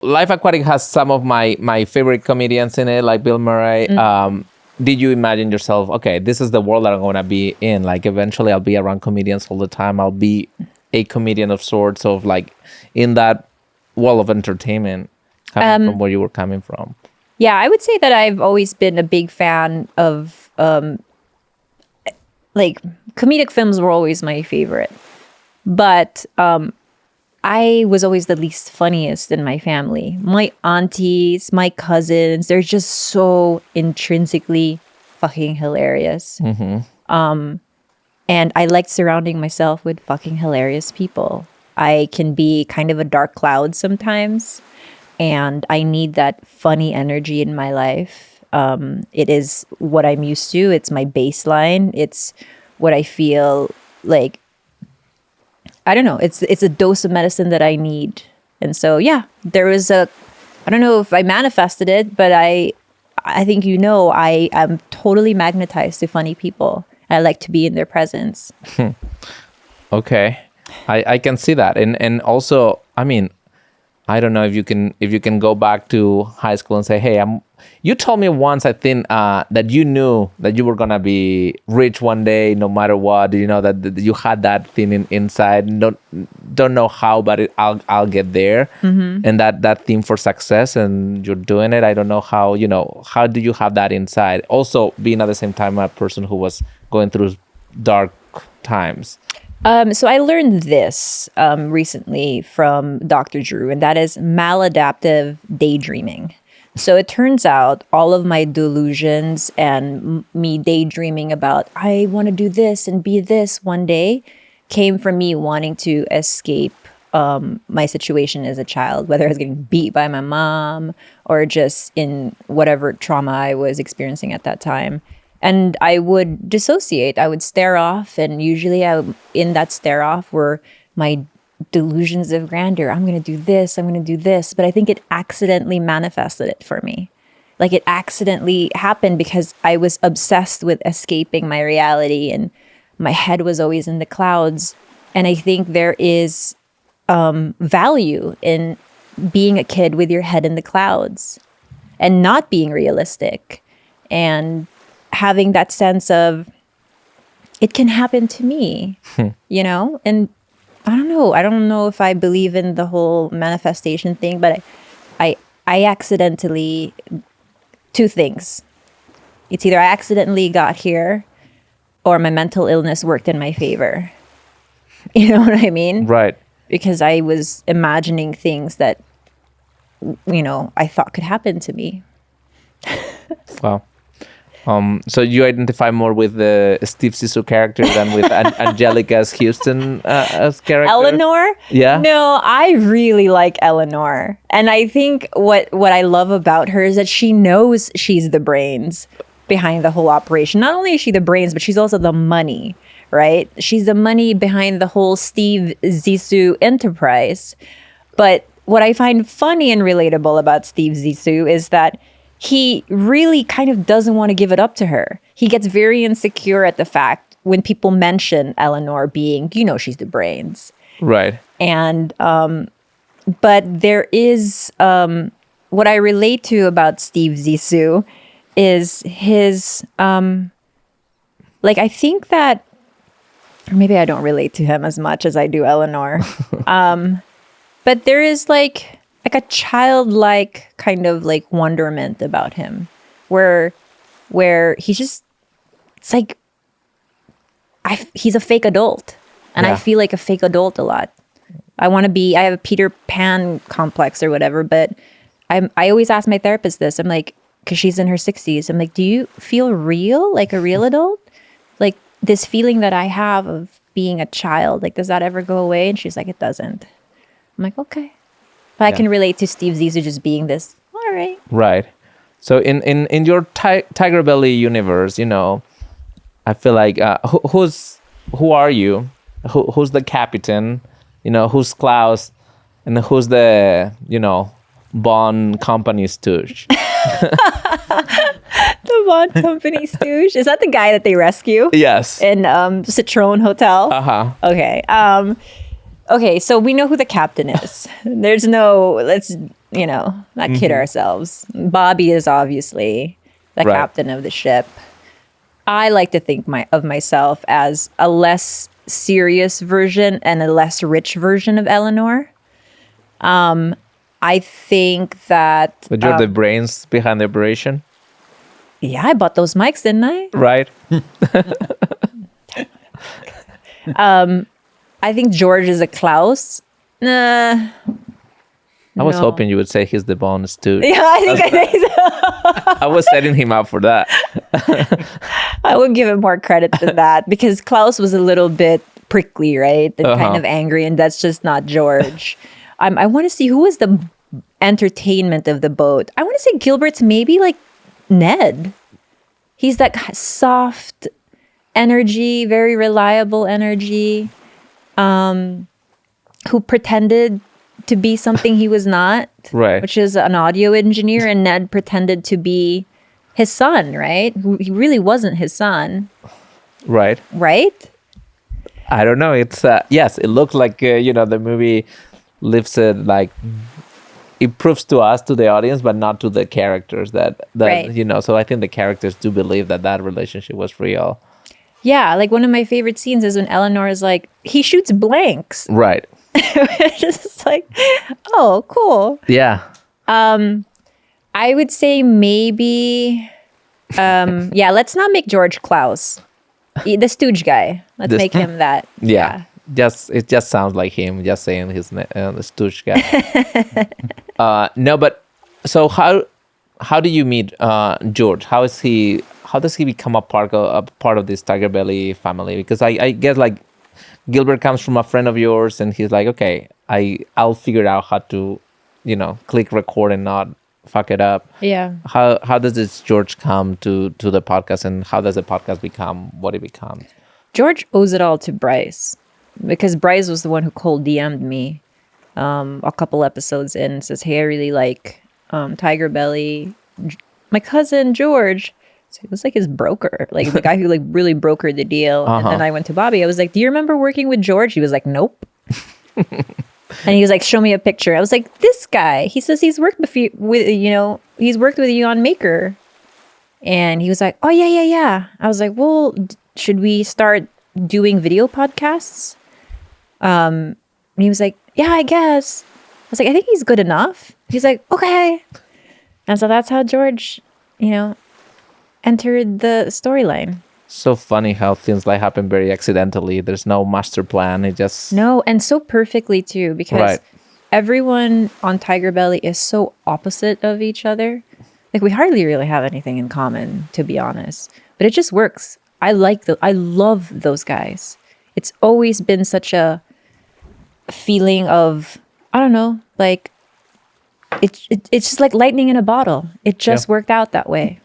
Life Aquatic has some of my favorite comedians in it, like Bill Murray. Did you imagine yourself, okay, this is the world that I'm going to be in? Like, eventually I'll be around comedians all the time. I'll be a comedian of sorts, of like in that world of entertainment, coming from where you were coming from. Yeah, I would say that I've always been a big fan of, like, comedic films were always my favorite. But I was always the least funniest in my family. My aunties, my cousins, they're just so intrinsically fucking hilarious. And I liked surrounding myself with fucking hilarious people. I can be kind of a dark cloud sometimes, and I need that funny energy in my life. It is what I'm used to. It's my baseline. It's what I feel like. I don't know. It's a dose of medicine that I need. And so, yeah, there was I don't know if I manifested it, but I think, I am totally magnetized to funny people. I like to be in their presence. Okay. I can see that. And also, I mean, I don't know if you can go back to high school and say, hey, you told me once, I think, that you knew that you were gonna be rich one day, no matter what. You know that you had that thing inside. Don't know how, but I'll get there. And that theme for success, and you're doing it. I don't know how. How do you have that inside? Also, being at the same time a person who was going through dark times. So I learned this recently from Dr. Drew, and that is maladaptive daydreaming. So it turns out all of my delusions and me daydreaming about, I want to do this and be this one day, came from me wanting to escape my situation as a child, whether I was getting beat by my mom or just in whatever trauma I was experiencing at that time. And I would dissociate. I would stare off, and usually in that stare off were my delusions of grandeur. I'm going to do this. I'm going to do this. But I think it accidentally manifested it for me. Like, it accidentally happened because I was obsessed with escaping my reality, and my head was always in the clouds. And I think there is value in being a kid with your head in the clouds and not being realistic and having that sense of, it can happen to me, And I don't know if I believe in the whole manifestation thing, but I accidentally, two things. It's either I accidentally got here or my mental illness worked in my favor. You know what I mean? Right. Because I was imagining things that, I thought could happen to me. Wow. So you identify more with the Steve Zissou character than with Angelica's Houston as character? Eleanor? Yeah. No, I really like Eleanor. And I think what I love about her is that she knows she's the brains behind the whole operation. Not only is she the brains, but she's also the money, right? She's the money behind the whole Steve Zissou enterprise. But what I find funny and relatable about Steve Zissou is that he really kind of doesn't want to give it up to her. He gets very insecure at the fact when people mention Eleanor being, she's the brains. Right. And, but there is, what I relate to about Steve Zissou is his, I think that, or maybe I don't relate to him as much as I do Eleanor. But there is like a childlike kind of wonderment about him where he's just, it's like, he's a fake adult, and I feel like a fake adult a lot. I have a Peter Pan complex or whatever, but I always ask my therapist this. I'm like, because she's in her 60s, I'm like, do you feel real, like a real adult? Like, this feeling that I have of being a child, does that ever go away? And she's like, it doesn't. I'm like, okay. But I can relate to Steve Zissou just being this, all right. Right. So in your Tiger Belly universe, I feel like who are you? Who's the captain? Who's Klaus? And who's the, Bond Company stooge? The Bond Company stooge? Is that the guy that they rescue? Yes. In Citroen Hotel? Uh-huh. Okay. Okay, so we know who the captain is. Let's not kid ourselves. Bobby is obviously the Right. captain of the ship. I like to think of myself as a less serious version and a less rich version of Eleanor. I think that But you're the brains behind the operation, yeah, I bought those mics, didn't I? right? I think George is a Klaus. Nah. I was No. hoping you would say he's the bonus too. Yeah, I think so. I was setting him up for that. I would give him more credit than that because Klaus was a little bit prickly, right? And kind of angry, and that's just not George. I want to see who was the entertainment of the boat. I want to say Gilbert's maybe like Ned. He's that soft energy, very reliable energy, who pretended to be something he was not, Right. which is an audio engineer, and Ned pretended to be his son, right? Who he really wasn't his son, Right. right? I don't know. It's yes, it looked like the movie lives it like it proves to us, to the audience, but not to the characters that Right. So I think the characters do believe that relationship was real. Yeah, like one of my favorite scenes is when Eleanor is like, he shoots blanks. Right. Just like, oh, cool. Yeah. I would say maybe, yeah, let's not make George Klaus, the Stooge guy. Let's make him that. Yeah. It just sounds like him just saying his the stooge guy. No, but so how do you meet George? How does he become a part of this Tiger Belly family? Because I guess like Gilbert comes from a friend of yours, and he's like, okay, I'll figure out how to, click record and not fuck it up. Yeah. How does this George come to the podcast, and how does the podcast become what it becomes? George owes it all to Bryce because Bryce was the one who cold DM'd me a couple episodes in and says, hey, I really like Tiger Belly. My cousin George. So it was like his broker, like the guy who like really brokered the deal. And then I went to Bobby. I was like, do you remember working with George? He was like, nope. And he was like, show me a picture. I was like, this guy. He says he's worked with he's worked with you on Maker. And he was like, oh, yeah. I was like, well, should we start doing video podcasts? And he was like, yeah, I guess. I was like, I think he's good enough. He's like, okay. And so that's how George, entered the storyline. So funny how things like happen very accidentally. There's no master plan. It just No, and so perfectly too, because Right. everyone on Tiger Belly is so opposite of each other. Like we hardly really have anything in common, to be honest. But it just works. I love those guys. It's always been such a feeling of, I don't know, like it's just like lightning in a bottle. It just worked out that way.